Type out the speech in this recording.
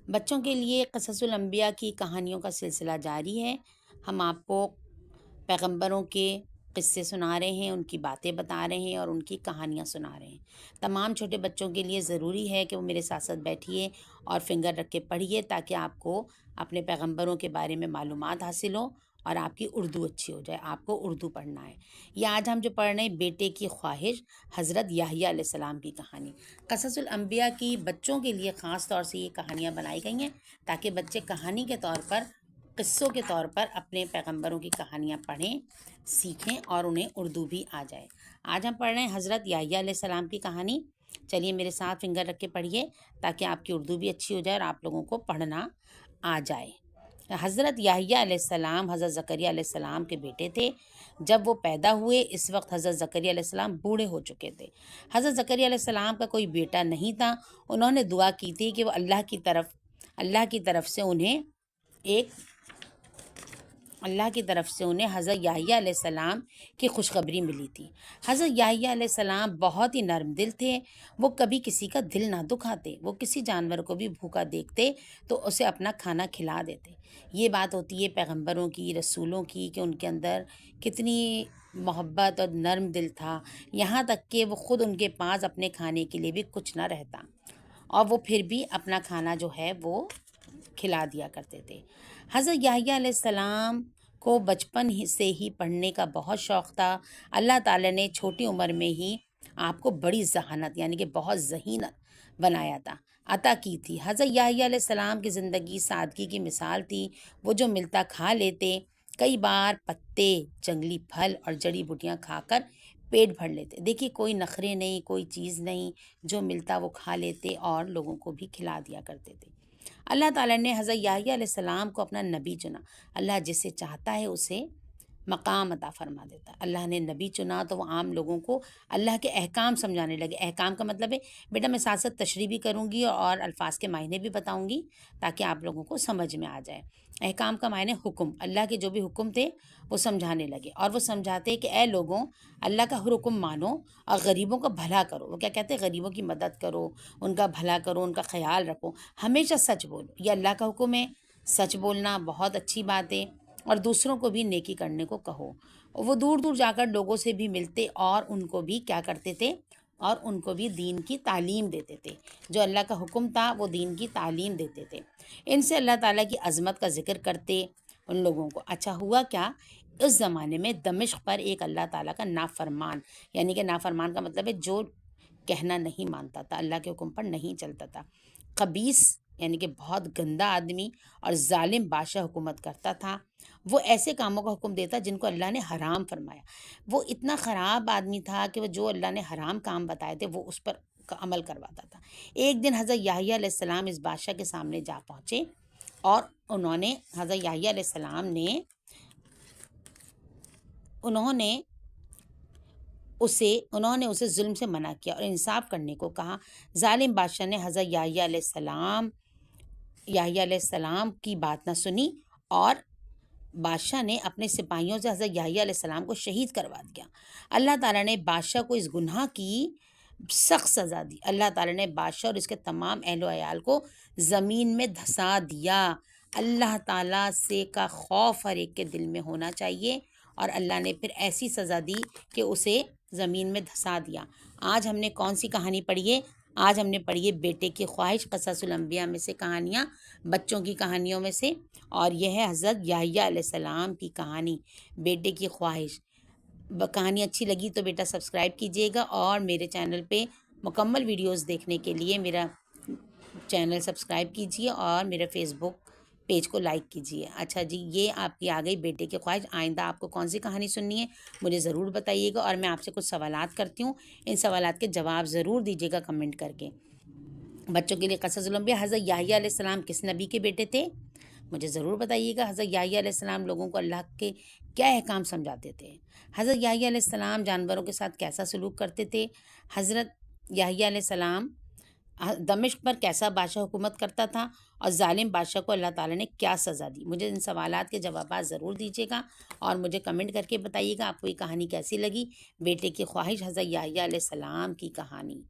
بچوں کے لیے قصص الانبیاء کی کہانیوں کا سلسلہ جاری ہے۔ ہم آپ کو پیغمبروں کے قصے سنا رہے ہیں، ان کی باتیں بتا رہے ہیں اور ان کی کہانیاں سنا رہے ہیں۔ تمام چھوٹے بچوں کے لیے ضروری ہے کہ وہ میرے ساتھ ساتھ بیٹھیے اور فنگر رکھ کے پڑھیے، تاکہ آپ کو اپنے پیغمبروں کے بارے میں معلومات حاصل ہوں اور آپ کی اردو اچھی ہو جائے۔ آپ کو اردو پڑھنا ہے۔ یہ آج ہم جو پڑھ رہے ہیں، بیٹے کی خواہش، حضرت یحییٰ علیہ السلام کی کہانی۔ قصص الانبیاء کی بچوں کے لیے خاص طور سے یہ کہانیاں بنائی گئی ہیں، تاکہ بچے کہانی کے طور پر، قصوں کے طور پر اپنے پیغمبروں کی کہانیاں پڑھیں، سیکھیں اور انہیں اردو بھی آ جائے۔ آج ہم پڑھ رہے ہیں حضرت یحییٰ علیہ السلام کی کہانی۔ چلیے میرے ساتھ فنگر رکھ کے پڑھیے، تاکہ آپ کی اردو بھی اچھی ہو جائے اور آپ لوگوں کو پڑھنا آ جائے۔ حضرت یحییٰ علیہ السلام حضرت زکریا علیہ السلام کے بیٹے تھے۔ جب وہ پیدا ہوئے، اس وقت حضرت زکریا علیہ السلام بوڑھے ہو چکے تھے۔ حضرت زکریا علیہ السلام کا کوئی بیٹا نہیں تھا۔ انہوں نے دعا کی تھی کہ وہ اللہ کی طرف سے انہیں حضرت یحییٰ علیہ السلام کی خوشخبری ملی تھی۔ حضرت یحییٰ علیہ السلام بہت ہی نرم دل تھے۔ وہ کبھی کسی کا دل نہ دکھاتے۔ وہ کسی جانور کو بھی بھوکا دیکھتے تو اسے اپنا کھانا کھلا دیتے۔ یہ بات ہوتی ہے پیغمبروں کی، رسولوں کی، کہ ان کے اندر کتنی محبت اور نرم دل تھا، یہاں تک کہ وہ خود ان کے پاس اپنے کھانے کے لیے بھی کچھ نہ رہتا، اور وہ پھر بھی اپنا کھانا جو ہے وہ کھلا دیا کرتے تھے۔ حضرت یحییٰ علیہ السلام کو بچپن سے ہی پڑھنے کا بہت شوق تھا۔ اللہ تعالیٰ نے چھوٹی عمر میں ہی آپ کو بڑی ذہانت، یعنی کہ بہت ذہین بنایا تھا، عطا کی تھی۔ حضرت یحییٰ علیہ السلام کی زندگی سادگی کی مثال تھی۔ وہ جو ملتا کھا لیتے، کئی بار پتے، جنگلی پھل اور جڑی بوٹیاں کھا کر پیٹ بھر لیتے۔ دیکھیے، کوئی نخرے نہیں، کوئی چیز نہیں، جو ملتا وہ کھا لیتے اور لوگوں کو بھی کھلا دیا کرتے تھے۔ اللہ تعالیٰ نے حضرت یحییٰ علیہ السلام کو اپنا نبی چنا۔ اللہ جسے چاہتا ہے اسے مقام عطا فرما دیتا ہے۔ اللہ نے نبی چنا تو وہ عام لوگوں کو اللہ کے احکام سمجھانے لگے۔ احکام کا مطلب ہے، بیٹا میں ساتھ ساتھ تشریح بھی کروں گی اور الفاظ کے معنی بھی بتاؤں گی، تاکہ آپ لوگوں کو سمجھ میں آ جائے۔ احکام کا معنی حکم، اللہ کے جو بھی حکم تھے وہ سمجھانے لگے، اور وہ سمجھاتے کہ اے لوگوں، اللہ کا حکم مانو اور غریبوں کا بھلا کرو۔ وہ کیا کہتے ہیں؟ غریبوں کی مدد کرو، ان کا بھلا کرو، ان کا خیال رکھو، ہمیشہ سچ بولو۔ یہ اللہ کا حکم ہے۔ سچ بولنا بہت اچھی بات ہے، اور دوسروں کو بھی نیکی کرنے کو کہو۔ وہ دور دور جا کر لوگوں سے بھی ملتے اور ان کو بھی کیا کرتے تھے؟ اور ان کو بھی دین کی تعلیم دیتے تھے۔ جو اللہ کا حکم تھا وہ دین کی تعلیم دیتے تھے۔ ان سے اللہ تعالیٰ کی عظمت کا ذکر کرتے ان لوگوں کو۔ اچھا ہوا کیا، اس زمانے میں دمشق پر ایک اللہ تعالیٰ کا نافرمان، یعنی کہ نافرمان کا مطلب ہے جو کہنا نہیں مانتا تھا، اللہ کے حکم پر نہیں چلتا تھا، خبیث یعنی کہ بہت گندا آدمی اور ظالم بادشاہ حکومت کرتا تھا۔ وہ ایسے کاموں کا حکم دیتا جن کو اللہ نے حرام فرمایا۔ وہ اتنا خراب آدمی تھا کہ وہ جو اللہ نے حرام کام بتائے تھے وہ اس پر عمل کرواتا تھا۔ ایک دن حضرت یحییٰ علیہ السلام اس بادشاہ کے سامنے جا پہنچے، اور حضرت یحییٰ علیہ السلام نے انہوں نے اسے ظلم سے منع کیا اور انصاف کرنے کو کہا۔ ظالم بادشاہ نے حضرت یحییٰ علیہ السلام کی بات نہ سنی، اور بادشاہ نے اپنے سپاہیوں سے حضرت یحییٰ علیہ السلام کو شہید کروا دیا۔ اللہ تعالیٰ نے بادشاہ کو اس گناہ کی سخت سزا دی۔ اللہ تعالیٰ نے بادشاہ اور اس کے تمام اہل و عیال کو زمین میں دھسا دیا۔ اللہ تعالیٰ سے کا خوف ہر ایک کے دل میں ہونا چاہیے، اور اللہ نے پھر ایسی سزا دی کہ اسے زمین میں دھسا دیا۔ آج ہم نے کون سی کہانی پڑھی ہے؟ آج ہم نے پڑھی ہے بیٹے کی خواہش، قصص الانبیاء میں سے کہانیاں، بچوں کی کہانیوں میں سے، اور یہ ہے حضرت یحییٰ علیہ السلام کی کہانی، بیٹے کی خواہش۔ کہانی اچھی لگی تو بیٹا سبسکرائب کیجیے گا، اور میرے چینل پہ مکمل ویڈیوز دیکھنے کے لیے میرا چینل سبسکرائب کیجیے اور میرے فیس بک پیج کو لائک کیجیے۔ اچھا جی، یہ آپ کی آ گئی بیٹے کی خواہش۔ آئندہ آپ کو کون سی کہانی سننی ہے مجھے ضرور بتائیے گا، اور میں آپ سے کچھ سوالات کرتی ہوں، ان سوالات کے جواب ضرور دیجیے گا کمنٹ کر کے۔ بچوں کے لیے قصص الانبیاء، حضرت یحییٰ علیہ السلام کس نبی کے بیٹے تھے مجھے ضرور بتائیے گا۔ حضرت یحییٰ علیہ السلام لوگوں کو اللہ کے کیا احکام سمجھاتے تھے؟ حضرت یحییٰ علیہ السلام جانوروں کے ساتھ کیسا سلوک کرتے تھے؟ حضرت یحییٰ علیہ السلام دمشق پر کیسا بادشاہ حکومت کرتا تھا، اور ظالم بادشاہ کو اللہ تعالیٰ نے کیا سزا دی؟ مجھے ان سوالات کے جوابات ضرور دیجیے گا، اور مجھے کمنٹ کر کے بتائیے گا آپ کو یہ کہانی کیسی لگی، بیٹے کی خواہش، حضرت یحییٰ علیہ السلام کی کہانی۔